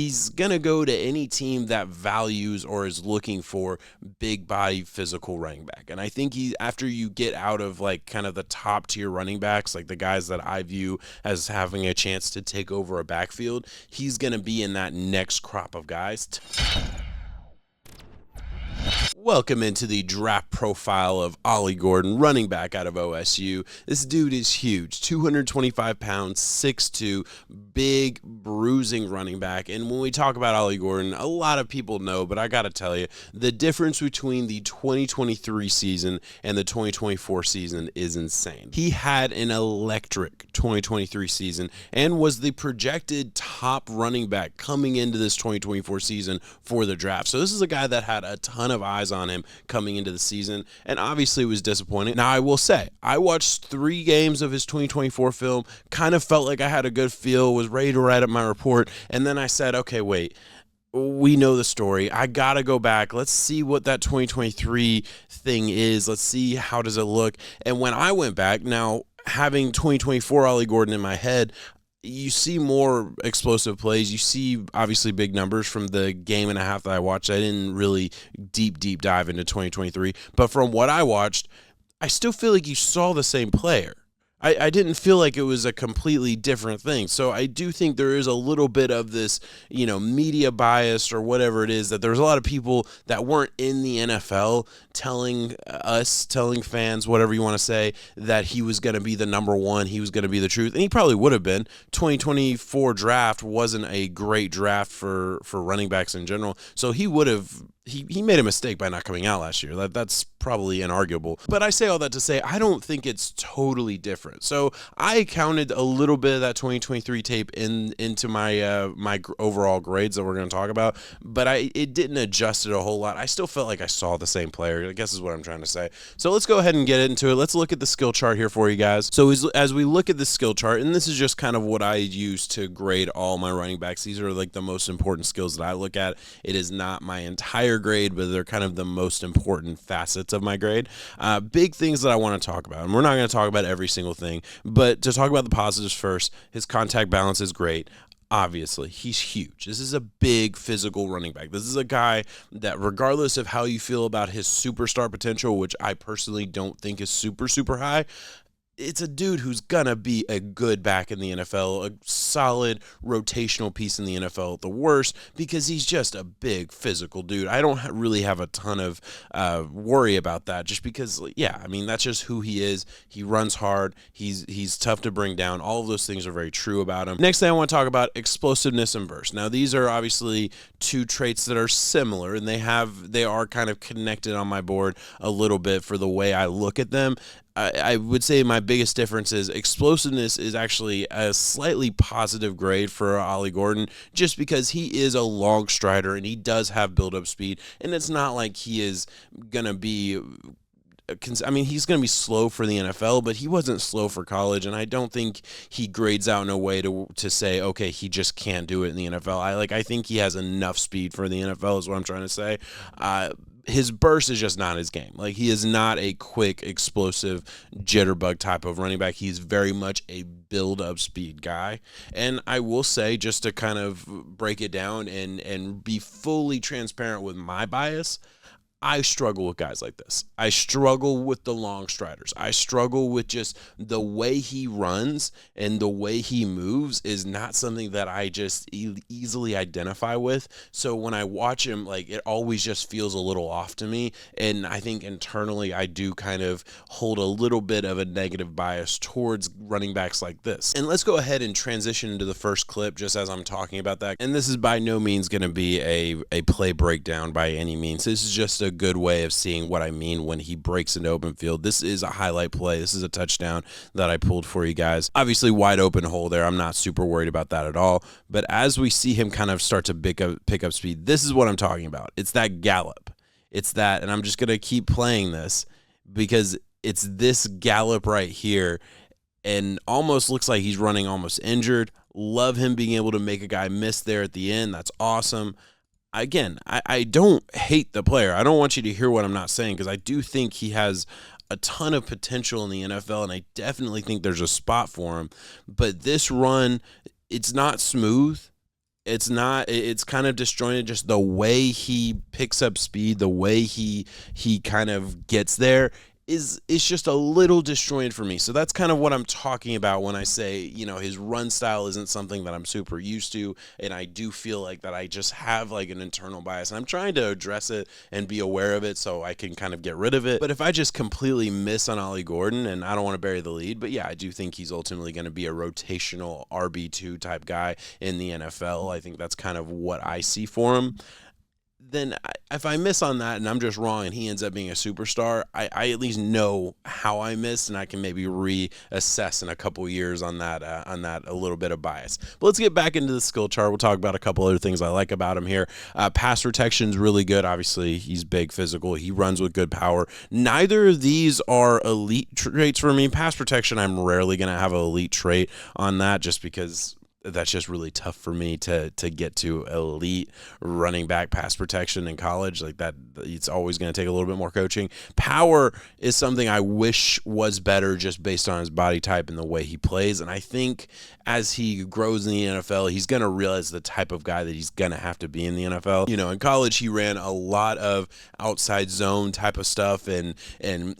he's going to go to any team that values or is looking for big body physical running back. And I think after you get out of like kind of the top tier running backs, like the guys that I view as having a chance to take over a backfield, he's going to be in that next crop of guys. Welcome into the draft profile of Ollie Gordon, running back out of OSU. This dude is huge, 225 pounds, 6'2", big, bruising running back. And when we talk about Ollie Gordon, a lot of people know, but I got to tell you, the difference between the 2023 season and the 2024 season is insane. He had an electric 2023 season and was the projected top running back coming into this 2024 season for the draft. So this is a guy that had a ton of eyes on him coming into the season, and obviously it was disappointing. Now, I will say, I watched 3 games of his 2024 film, kind of felt like I had a good feel, was ready to write up my report, and then I said, okay, wait, we know the story. I got to go back. Let's see what that 2023 thing is. Let's see how does it look. And when I went back, now having 2024 Ollie Gordon in my head, you see more explosive plays. You see, obviously, big numbers from the game and a half that I watched. I didn't really deep dive into 2023. But from what I watched, I still feel like you saw the same player. I didn't feel like it was a completely different thing. So I do think there is a little bit of this, media bias or whatever it is, that there's a lot of people that weren't in the NFL telling fans, whatever you want to say, that he was going to be the number one, he was going to be the truth. And he probably would have been. 2024 draft wasn't a great draft for running backs in general. So he would have. He made a mistake by not coming out last year. That's probably inarguable. But I say all that to say I don't think it's totally different. So I counted a little bit of that 2023 tape into my my overall grades that we're going to talk about, but it didn't adjust it a whole lot. I still felt like I saw the same player, I guess is what I'm trying to say. So let's go ahead and get into it. Let's look at the skill chart here for you guys. So as we look at the skill chart, and this is just kind of what I use to grade all my running backs. These are like the most important skills that I look at. It is not my entire grade, but they're kind of the most important facets of my grade. Big things that I want to talk about, and we're not going to talk about every single thing, but to talk about the positives first, his contact balance is great. Obviously, he's huge. This is a big physical running back. This is a guy that, regardless of how you feel about his superstar potential, which I personally don't think is super high, it's a dude who's gonna be a good back in the NFL, a solid rotational piece in the NFL at the worst, because he's just a big physical dude. I don't really have a ton of worry about that, just because, that's just who he is. He runs hard. He's tough to bring down. All of those things are very true about him. Next thing I want to talk about, explosiveness and burst. Now, these are obviously 2 traits that are similar, and they are kind of connected on my board a little bit for the way I look at them. I would say my biggest difference is explosiveness is actually a slightly positive grade for Ollie Gordon, just because he is a long strider and he does have build-up speed, and it's not like he is going to be he's going to be slow for the NFL, but he wasn't slow for college, and I don't think he grades out in a way to say, okay, he just can't do it in the NFL. I think he has enough speed for the NFL is what I'm trying to say. His burst is just not his game. He is not a quick, explosive, jitterbug type of running back. He's very much a build-up speed guy. And I will say, just to kind of break it down and be fully transparent with my bias, I struggle with guys like this. I struggle with the long striders. I struggle with just the way he runs and the way he moves is not something that I just easily identify with. So when I watch him, it always just feels a little off to me. And I think internally I do kind of hold a little bit of a negative bias towards running backs like this. And let's go ahead and transition into the first clip just as I'm talking about that. And this is by no means going to be a play breakdown by any means. This is just a good way of seeing what I mean when he breaks into open field. This is a highlight play. This is a touchdown that I pulled for you guys. Obviously, wide open hole there. I'm not super worried about that at all. But as we see him kind of start to pick up speed, this is what I'm talking about. It's that gallop. It's that, and I'm just going to keep playing this because it's this gallop right here, and almost looks like he's running almost injured. Love him being able to make a guy miss there at the end. That's awesome. Again, I don't hate the player. I don't want you to hear what I'm not saying, because I do think he has a ton of potential in the NFL, and I definitely think there's a spot for him. But this run, it's not smooth. It's kind of disjointed, just the way he picks up speed, the way he kind of gets there is just a little disjointed for me. So that's kind of what I'm talking about when I say, his run style isn't something that I'm super used to, and I do feel like that I just have like an internal bias, and I'm trying to address it and be aware of it so I can kind of get rid of it. But if I just completely miss on Ollie Gordon, and I don't want to bury the lead, but yeah, I do think he's ultimately going to be a rotational RB2 type guy in the NFL. I think that's kind of what I see for him. Then if I miss on that and I'm just wrong and he ends up being a superstar, I at least know how I missed, and I can maybe reassess in a couple years on that a little bit of bias. But let's get back into the skill chart. We'll talk about a couple other things I like about him here. Pass protection is really good. Obviously, he's big, physical. He runs with good power. Neither of these are elite traits for me. Pass protection, I'm rarely going to have an elite trait on that, just because that's just really tough for me to get to elite running back pass protection in college. Like that, it's always going to take a little bit more coaching. Power is something I wish was better just based on his body type and the way he plays. And I think as he grows in the NFL, he's going to realize the type of guy that he's going to have to be in the NFL. In college, he ran a lot of outside zone type of stuff, and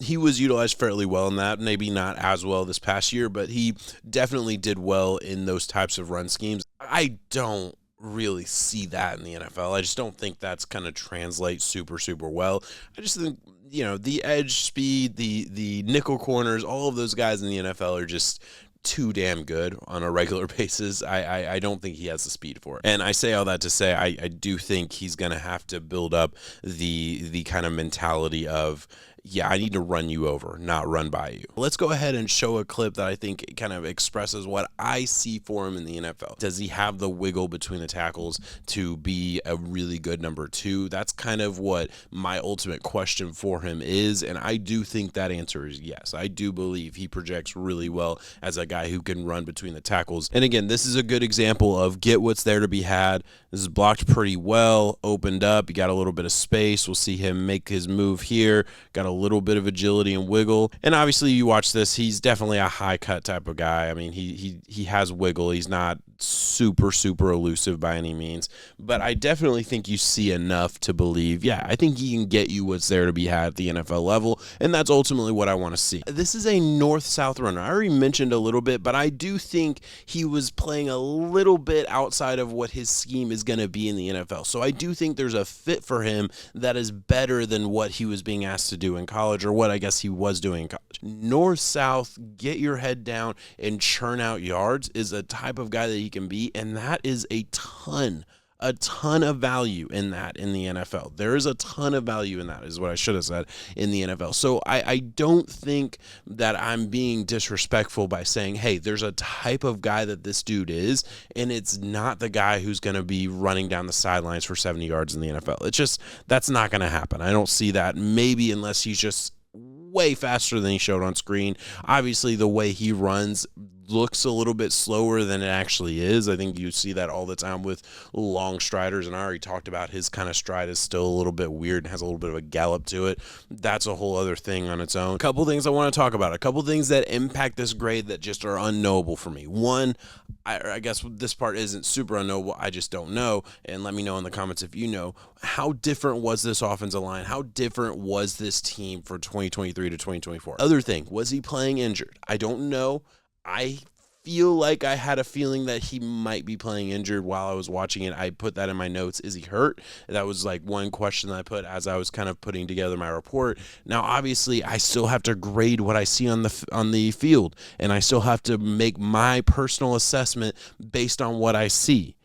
he was utilized fairly well in that. Maybe not as well this past year, but he definitely did well in those types of run schemes. I don't really see that in the NFL. I just don't think that's going to translate super well. I just think the edge speed, the nickel corners, all of those guys in the NFL are just too damn good on a regular basis. I don't think he has the speed for it. And I say all that to say I do think he's going to have to build up the kind of mentality of, yeah, I need to run you over, not run by you. Let's go ahead and show a clip that I think kind of expresses what I see for him in the NFL. Does he have the wiggle between the tackles to be a really good number 2? That's kind of what my ultimate question for him is, and I do think that answer is yes. I do believe he projects really well as a guy who can run between the tackles. And again, this is a good example of get what's there to be had. This is blocked pretty well, opened up. You got a little bit of space. We'll see him make his move here. Got a little bit of agility and wiggle. And obviously you watch this, he's definitely a high cut type of guy. I mean, he has wiggle. He's not super elusive by any means, but I definitely think you see enough to believe, yeah, I think he can get you what's there to be had at the NFL level, and that's ultimately what I want to see. This is a north-south runner. I already mentioned a little bit, but I do think he was playing a little bit outside of what his scheme is going to be in the NFL. So I do think there's a fit for him that is better than what he was being asked to do in college, or what I guess he was doing in college. North-south, get your head down and churn out yards is a type of guy that he can be, and that is a ton of value in that in the NFL. There is a ton of value in that, is what I should have said, in the NFL. So I don't think that I'm being disrespectful by saying, hey, there's a type of guy that this dude is, and it's not the guy who's going to be running down the sidelines for 70 yards in the NFL. It's just, that's not going to happen. I don't see that, maybe unless he's just way faster than he showed on screen. Obviously, the way he runs looks a little bit slower than it actually is. I think you see that all the time with long striders, and I already talked about his kind of stride is still a little bit weird and has a little bit of a gallop to it. That's a whole other thing on its own. A couple things I want to talk about. A couple things that impact this grade that just are unknowable for me. One, I guess this part isn't super unknowable. I just don't know, and let me know in the comments if you know. How different was this offensive line? How different was this team for 2023 to 2024? Other thing, was he playing injured? I don't know. I feel like I had a feeling that he might be playing injured while I was watching it. I put that in my notes. Is he hurt? That was like one question that I put as I was kind of putting together my report. Now, obviously, I still have to grade what I see on the field, and I still have to make my personal assessment based on what I see.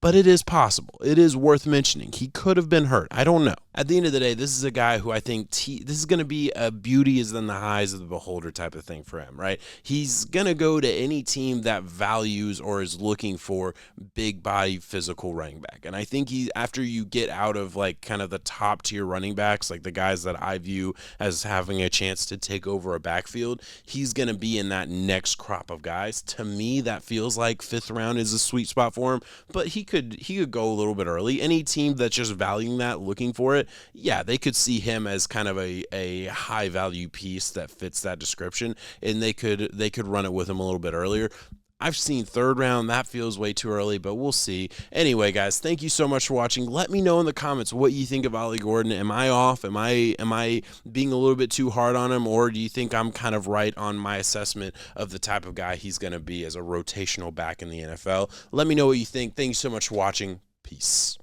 But it is possible. It is worth mentioning. He could have been hurt. I don't know. At the end of the day, this is a guy who I think this is going to be a beauty is in the eyes of the beholder type of thing for him, right? He's going to go to any team that values or is looking for big body physical running back. And I think after you get out of like kind of the top tier running backs, like the guys that I view as having a chance to take over a backfield, he's going to be in that next crop of guys. To me, that feels like 5th round is a sweet spot for him, but he could go a little bit early. Any team that's just valuing that, looking for it, yeah, they could see him as kind of a high value piece that fits that description, and they could run it with him a little bit earlier. I've seen third round. That feels way too early, but we'll see. Anyway, guys, thank you so much for watching. Let me know in the comments what you think of Ollie Gordon. Am I off? Am I being a little bit too hard on him, or do you think I'm kind of right on my assessment of the type of guy he's going to be as a rotational back in the NFL? Let me know what you think. Thank you so much for watching. Peace.